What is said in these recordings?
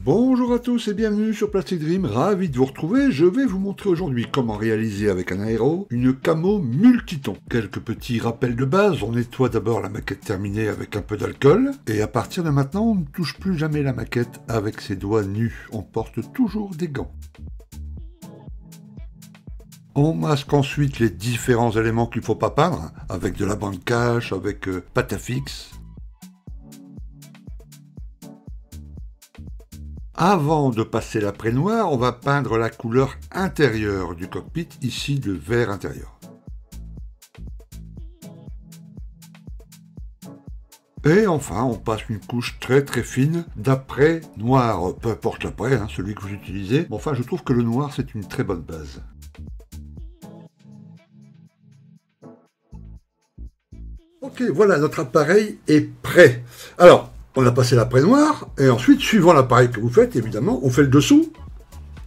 Bonjour à tous et bienvenue sur Plastic Dream, ravi de vous retrouver. Je vais vous montrer aujourd'hui comment réaliser avec un aéro une camo multiton. Quelques petits rappels de base, on nettoie d'abord la maquette terminée avec un peu d'alcool, et à partir de maintenant, on ne touche plus jamais la maquette avec ses doigts nus, on porte toujours des gants. On masque ensuite les différents éléments qu'il ne faut pas peindre, avec de la bande cache, avec pâte à fixe. Avant de passer l'après-noir, on va peindre la couleur intérieure du cockpit, ici le vert intérieur. Et enfin, on passe une couche très fine d'après noir, peu importe l'après, celui que vous utilisez. Enfin, je trouve que le noir, c'est une très bonne base. Ok, voilà, notre appareil est prêt. Alors, on a passé l'après-noir, et ensuite, suivant l'appareil que vous faites, évidemment, on fait le dessous.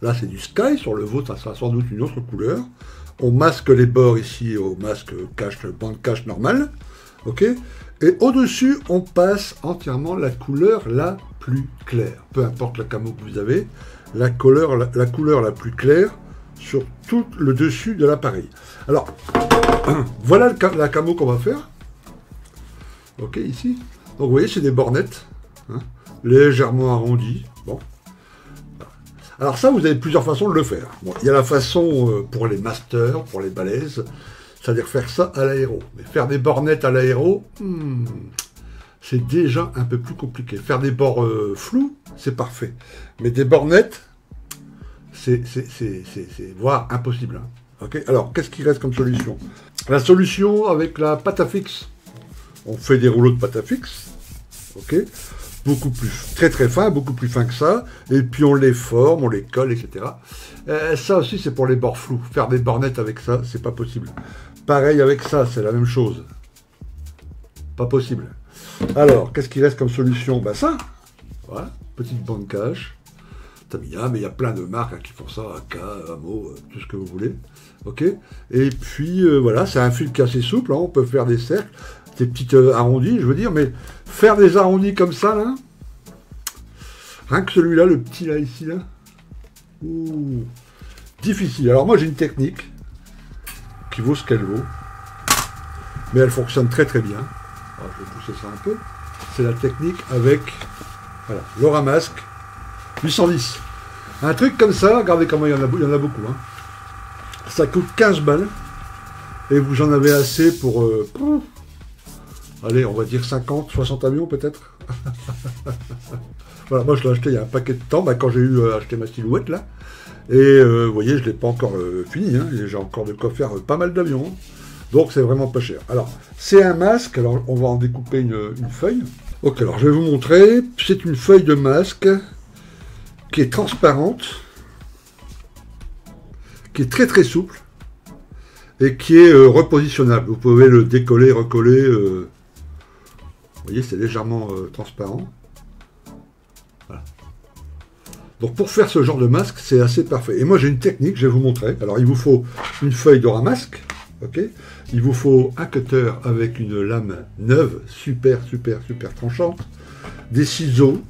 Là, c'est du sky, sur le vôtre, ça sera sans doute une autre couleur. On masque les bords ici au masque cache, bande cache normale. Ok. Et au-dessus, on passe entièrement la couleur la plus claire. Peu importe la camo que vous avez, la couleur la plus claire sur tout le dessus de l'appareil. Alors, voilà la camo qu'on va faire. Ok, ici. Donc vous voyez, c'est des bornettes, légèrement arrondies. Bon. Alors ça, vous avez plusieurs façons de le faire. Bon, il y a la façon pour les masters, pour les balèzes, c'est-à-dire faire ça à l'aéro. Mais faire des bornettes à l'aéro, c'est déjà un peu plus compliqué. Faire des bords flous, c'est parfait. Mais des bornettes, c'est voire impossible. Okay. Alors, qu'est-ce qui reste comme solution? La solution avec la pâte à fixe. On fait des rouleaux de pâte à fixe, ok, beaucoup plus, très fin, beaucoup plus fin que ça, et puis on les forme, on les colle, etc. Ça aussi, c'est pour les bords flous. Faire des bornettes avec ça, c'est pas possible. Pareil avec ça, c'est la même chose. Pas possible. Alors, qu'est-ce qui reste comme solution? Ben ça, voilà, petite bande cache, Tamiya, mais il y a plein de marques qui font ça, AK, Amo, tout ce que vous voulez, ok. Et puis, voilà, c'est un fil qui est assez souple, on peut faire des cercles, des petites arrondis, je veux dire, mais faire des arrondis comme ça, là, rien que celui-là, le petit là, ici, là, difficile. Alors moi, j'ai une technique qui vaut ce qu'elle vaut, mais elle fonctionne très bien. Alors, je vais pousser ça un peu. C'est la technique avec, voilà, Loramasque 810. Un truc comme ça, regardez comment il y en a beaucoup. Ça coûte 15 balles, et vous en avez assez pour... allez, on va dire 50, 60 avions peut-être. Voilà, moi je l'ai acheté il y a un paquet de temps, quand j'ai eu acheté ma silhouette là. Et vous voyez, je ne l'ai pas encore fini, j'ai encore de quoi faire pas mal d'avions. Donc c'est vraiment pas cher. Alors, c'est un masque, alors on va en découper une feuille. Ok, alors je vais vous montrer. C'est une feuille de masque qui est transparente, qui est très souple, et qui est repositionnable. Vous pouvez le décoller, recoller. Vous voyez, c'est légèrement transparent. Voilà. Donc pour faire ce genre de masque, c'est assez parfait. Et moi j'ai une technique, je vais vous montrer. Alors il vous faut une feuille d'Oramasque, ok. Il vous faut un cutter avec une lame neuve, super tranchante, des ciseaux,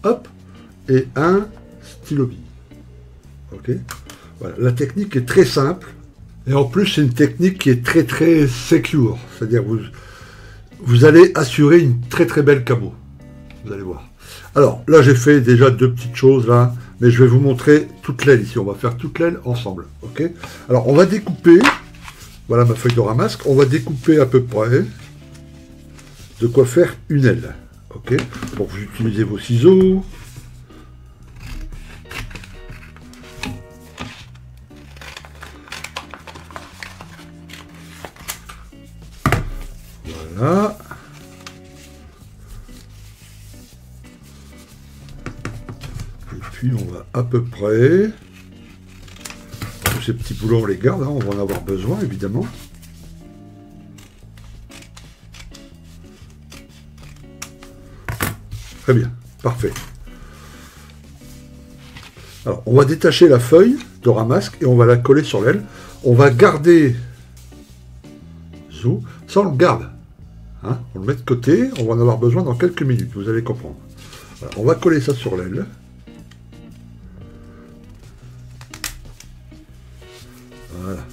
hop, et un stylo bille. Ok. Voilà. La technique est très simple. Et en plus, c'est une technique qui est très secure. C'est-à-dire vous allez assurer une très belle camo. Vous allez voir. Alors, là, j'ai fait déjà deux petites choses, là. Mais je vais vous montrer toute l'aile ici. On va faire toute l'aile ensemble. Ok. Alors, on va découper. Voilà ma feuille d'Oramasque. On va découper à peu près de quoi faire une aile. Ok. Donc, vous utilisez vos ciseaux. Voilà. Et puis on va à peu près... Tous ces petits boulons on les garde, on va en avoir besoin évidemment. Très bien, parfait. Alors on va détacher la feuille d'Oramasque et on va la coller sur l'aile. On va garder... Ça on le garde. On le met de côté, on va en avoir besoin dans quelques minutes, vous allez comprendre. Voilà, on va coller ça sur l'aile. Voilà.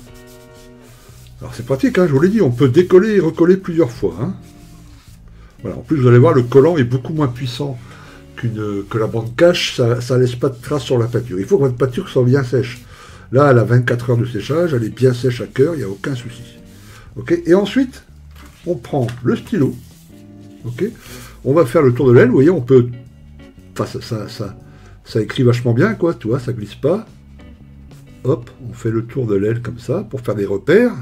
Alors c'est pratique, hein, je vous l'ai dit, on peut décoller et recoller plusieurs fois. Hein. Voilà, en plus, vous allez voir, le collant est beaucoup moins puissant que la bande cache, ça laisse pas de traces sur la peinture. Il faut que votre peinture soit bien sèche. Là, elle a 24 heures de séchage, elle est bien sèche à cœur, il n'y a aucun souci. Okay, et ensuite, on prend le stylo. Okay, on va faire le tour de l'aile, vous voyez, on peut... Enfin, ça écrit vachement bien, quoi, tu vois, ça glisse pas. Hop, on fait le tour de l'aile comme ça, pour faire des repères.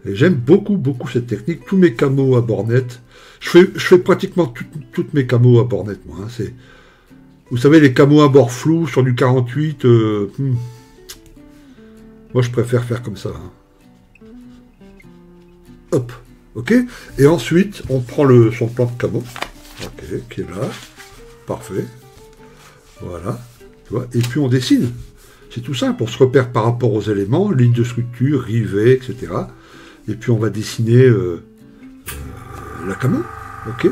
Et j'aime beaucoup, beaucoup cette technique. Tous mes camos à bornette. Je fais pratiquement toutes mes camos à bornette, moi. Hein, vous savez, les camos à bord flou sur du 48, moi, je préfère faire comme ça. Hein. Hop, ok. Et ensuite, on prend son plan de camo, ok, qui est là. Parfait. Voilà. Tu vois, et puis, on dessine. C'est tout simple. On se repère par rapport aux éléments, ligne de structure, rivets, etc. Et puis on va dessiner la camo. Ok.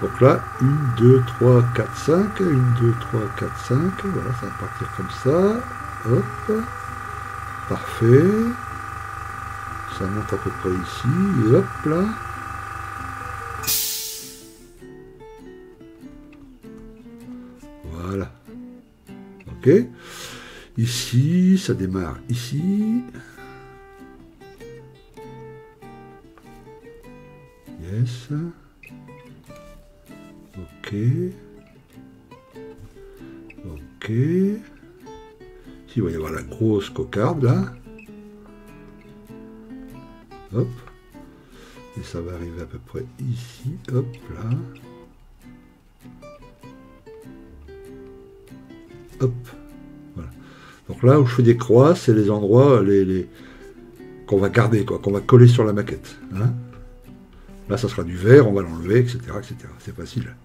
Donc là, 1, 2, 3, 4, 5. 1, 2, 3, 4, 5. Voilà, ça va partir comme ça. Hop. Parfait. Ça monte à peu près ici. Et hop là. Voilà. Ok. Ici, ça démarre ici. Yes. Ok. Ok. Ici, il va y avoir la grosse cocarde, là. Hop. Et ça va arriver à peu près ici. Hop, là. Hop. Voilà. Donc là où je fais des croix, c'est les endroits qu'on va garder, quoi, qu'on va coller sur la maquette. Hein. Là, ça sera du verre, on va l'enlever, etc., etc. C'est facile.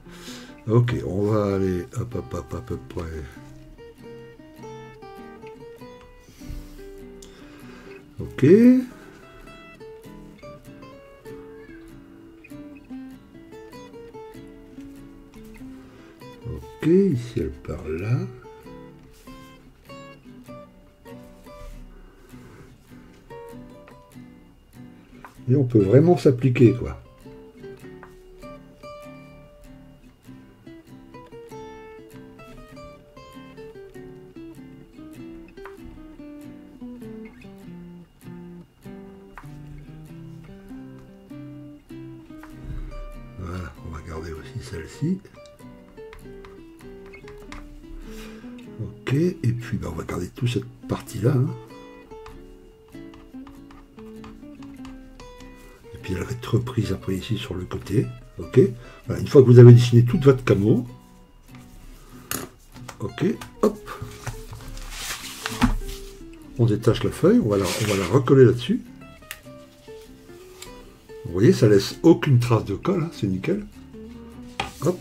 Ok, on va aller, hop, hop, hop, à peu près. Ok. Ok, ici elle part là. Et on peut vraiment s'appliquer, quoi. Voilà, on va garder aussi celle-ci. Ok, et puis on va garder toute cette partie-là. Hein. Et puis elle va être reprise après ici sur le côté. Ok, voilà, une fois que vous avez dessiné toute votre camo. Ok, hop. On détache la feuille, on va la recoller là-dessus. Vous voyez, ça laisse aucune trace de colle, hein, c'est nickel. Hop.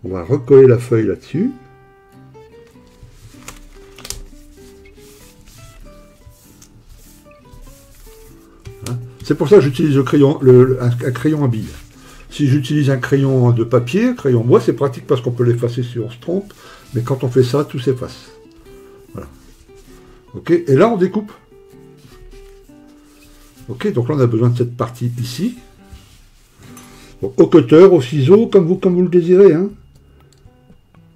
On va recoller la feuille là-dessus. Hein, c'est pour ça que j'utilise le crayon, un crayon à billes. Si j'utilise un crayon de papier, un crayon bois, c'est pratique parce qu'on peut l'effacer si on se trompe. Mais quand on fait ça, tout s'efface. Voilà. Ok, et là on découpe. Ok, donc là on a besoin de cette partie ici. Bon, au cutter, au ciseau, comme vous le désirez. Hein.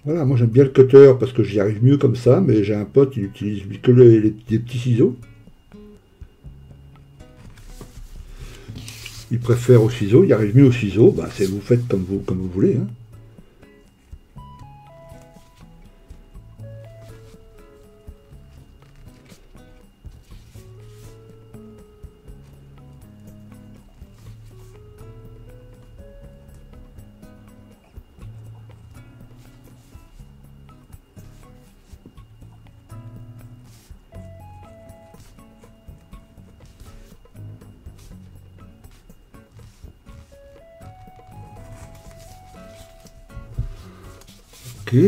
Voilà, moi j'aime bien le cutter parce que j'y arrive mieux comme ça, mais j'ai un pote, il utilise que des petits ciseaux. Il préfère au ciseau, il arrive mieux au ciseau, bah, vous faites comme vous voulez. Hein. Ok.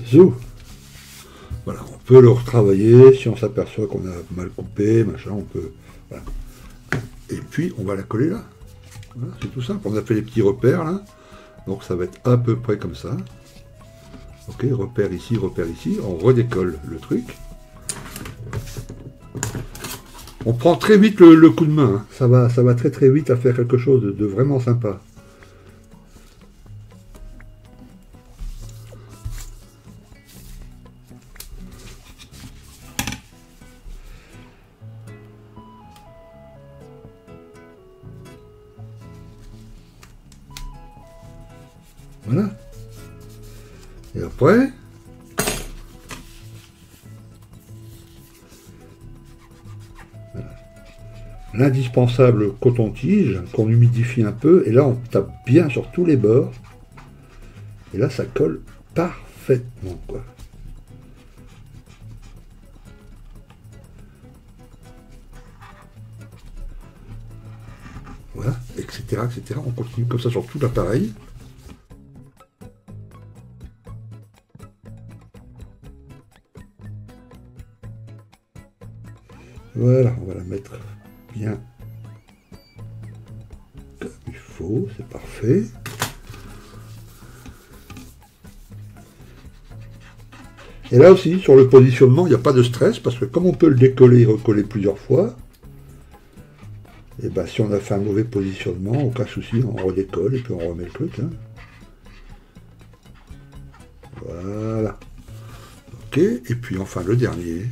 Zou. Voilà, on peut le retravailler, si on s'aperçoit qu'on a mal coupé, machin, on peut... Voilà. Et puis, on va la coller là. Voilà, c'est tout simple. On a fait les petits repères là. Donc ça va être à peu près comme ça. Ok, repère ici, on redécolle le truc. On prend très vite le coup de main, hein. Ça va très très vite à faire quelque chose de vraiment sympa. Voilà. Et après, l'indispensable coton-tige qu'on humidifie un peu, et là on tape bien sur tous les bords, et là ça colle parfaitement, quoi. Voilà, etc., etc. On continue comme ça sur tout l'appareil. Voilà, on va la mettre bien comme il faut, c'est parfait. Et là aussi, sur le positionnement, il n'y a pas de stress, parce que comme on peut le décoller et recoller plusieurs fois, et ben si on a fait un mauvais positionnement, aucun souci, on redécolle et puis on remet le truc. Hein. Voilà. Ok, et puis enfin le dernier.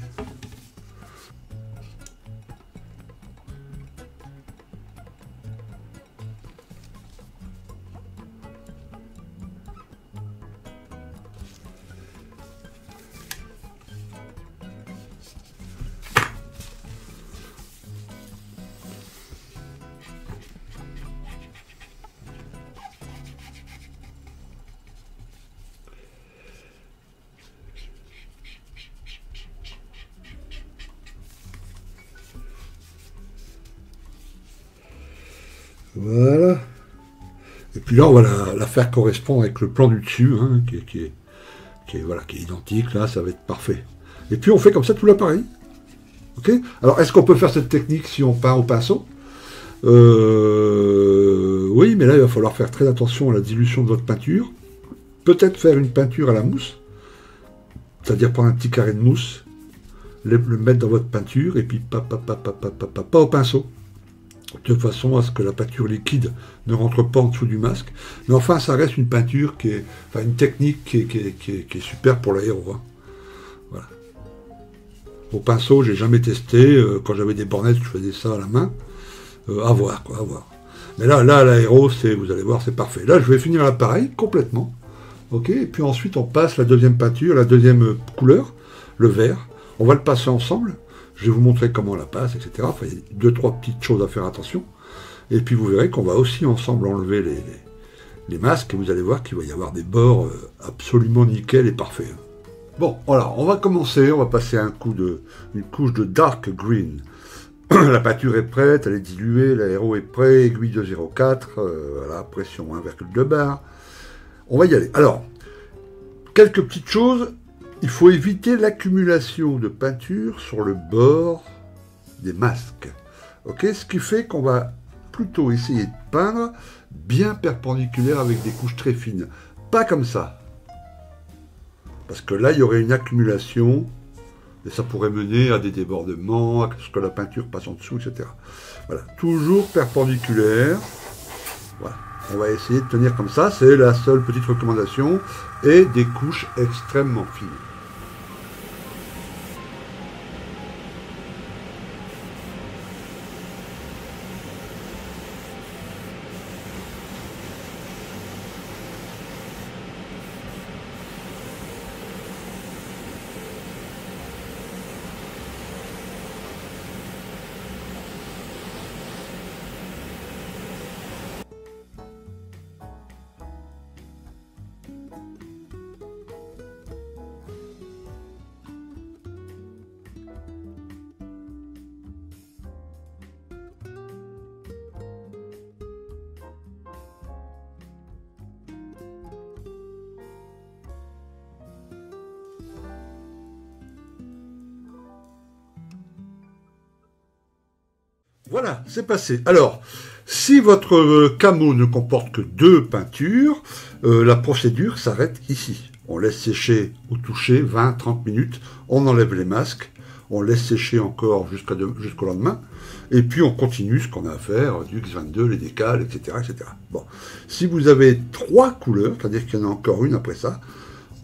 Voilà. Et puis là, on va la faire correspondre avec le plan du dessus, hein, voilà, qui est identique. Là, ça va être parfait. Et puis, on fait comme ça tout l'appareil. Ok. Alors, est-ce qu'on peut faire cette technique si on peint au pinceau? Oui, mais là, il va falloir faire très attention à la dilution de votre peinture. Peut-être faire une peinture à la mousse. C'est-à-dire prendre un petit carré de mousse, le mettre dans votre peinture, et puis pas au pinceau. De façon à ce que la peinture liquide ne rentre pas en dessous du masque. Mais enfin, ça reste une peinture une technique qui est super pour l'aéro. Hein. Voilà. Au pinceau, j'ai jamais testé. Quand j'avais des bornettes, je faisais ça à la main. À voir, quoi, à voir. Mais là, l'aéro, vous allez voir, c'est parfait. Là, je vais finir l'appareil complètement. Ok. Et puis ensuite, on passe la deuxième peinture, la deuxième couleur, le vert. On va le passer ensemble. Je vais vous montrer comment on la passe, etc. Enfin, il y a 2-3 petites choses à faire attention. Et puis vous verrez qu'on va aussi ensemble enlever les masques. Et vous allez voir qu'il va y avoir des bords absolument nickel et parfaits. Bon, alors, on va commencer. On va passer une couche de dark green. La peinture est prête, elle est diluée, l'aéro est prêt, aiguille de 0,4, voilà, pression 1,2 bar. On va y aller. Alors, quelques petites choses. Il faut éviter l'accumulation de peinture sur le bord des masques. Ok, ce qui fait qu'on va plutôt essayer de peindre bien perpendiculaire avec des couches très fines. Pas comme ça. Parce que là, il y aurait une accumulation et ça pourrait mener à des débordements, à ce que la peinture passe en dessous, etc. Voilà, toujours perpendiculaire. Voilà. On va essayer de tenir comme ça, c'est la seule petite recommandation, et des couches extrêmement fines. Voilà, c'est passé. Alors, si votre camo ne comporte que 2 peintures, la procédure s'arrête ici. On laisse sécher ou toucher 20-30 minutes, on enlève les masques, on laisse sécher encore jusqu'au lendemain, et puis on continue ce qu'on a à faire, du X22, les décals, etc., etc. Bon, si vous avez 3 couleurs, c'est-à-dire qu'il y en a encore une après ça,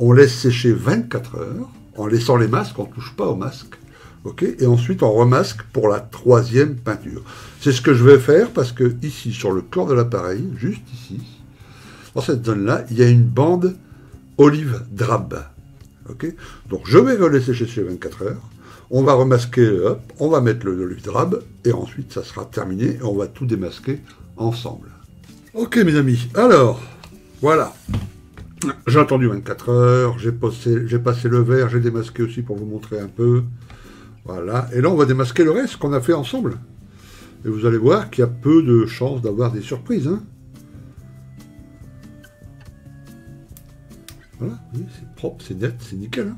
on laisse sécher 24 heures, en laissant les masques, on ne touche pas aux masques, ok, et ensuite on remasque pour la 3e peinture. C'est ce que je vais faire parce que ici, sur le corps de l'appareil, juste ici, dans cette zone-là, il y a une bande olive drabe. Okay, donc je vais le laisser sécher 24 heures, on va remasquer, hop, on va mettre l'olive drabe, et ensuite ça sera terminé, et on va tout démasquer ensemble. Ok mes amis, alors, voilà. J'ai attendu 24 heures, j'ai passé le verre, j'ai démasqué aussi pour vous montrer un peu. Voilà, et là on va démasquer le reste qu'on a fait ensemble. Et vous allez voir qu'il y a peu de chances d'avoir des surprises. Hein. Voilà, oui, c'est propre, c'est net, c'est nickel. Hein.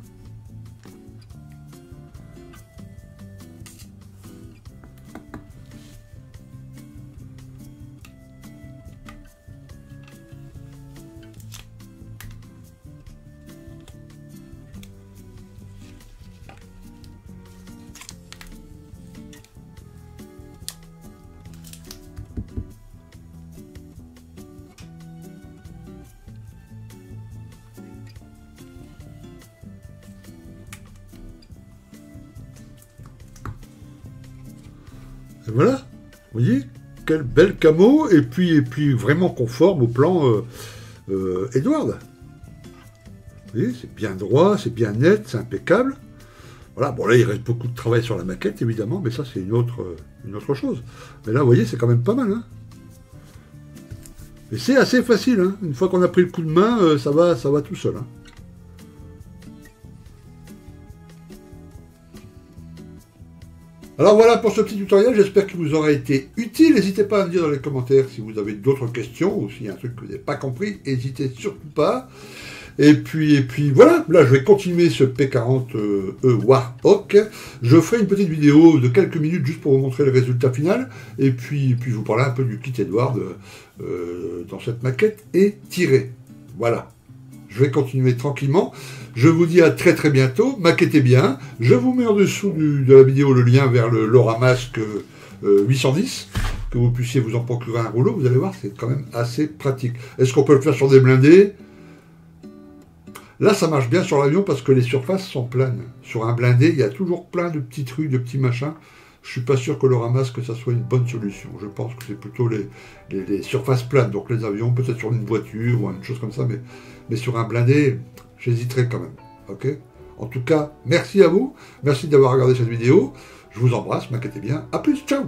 Et voilà, vous voyez, quelle belle camo, et puis vraiment conforme au plan Edward. Vous voyez, c'est bien droit, c'est bien net, c'est impeccable. Voilà, bon là il reste beaucoup de travail sur la maquette évidemment, mais ça c'est une autre chose. Mais là vous voyez, c'est quand même pas mal. Hein. Et c'est assez facile, hein. Une fois qu'on a pris le coup de main, ça va tout seul. Hein. Alors voilà pour ce petit tutoriel, j'espère qu'il vous aura été utile. N'hésitez pas à me dire dans les commentaires si vous avez d'autres questions ou s'il y a un truc que vous n'avez pas compris, n'hésitez surtout pas. Et puis voilà, là je vais continuer ce P40E Warhawk. Je ferai une petite vidéo de quelques minutes juste pour vous montrer le résultat final. Et puis je vous parler un peu du kit Edward dans cette maquette et tirée. Voilà. Je vais continuer tranquillement. Je vous dis à très très bientôt. Maquettez bien. Je vous mets en dessous de la vidéo le lien vers le Loramasque 810, que vous puissiez vous en procurer un rouleau. Vous allez voir, c'est quand même assez pratique. Est-ce qu'on peut le faire sur des blindés? Là, ça marche bien sur l'avion parce que les surfaces sont pleines. Sur un blindé, il y a toujours plein de petits trucs, de petits machins. Je suis pas sûr que le Loramasque, ça soit une bonne solution. Je pense que c'est plutôt les surfaces planes, donc les avions, peut-être sur une voiture ou une chose comme ça, mais sur un blindé, j'hésiterai quand même. Ok? En tout cas, merci à vous. Merci d'avoir regardé cette vidéo. Je vous embrasse, m'inquiétez bien. À plus, ciao!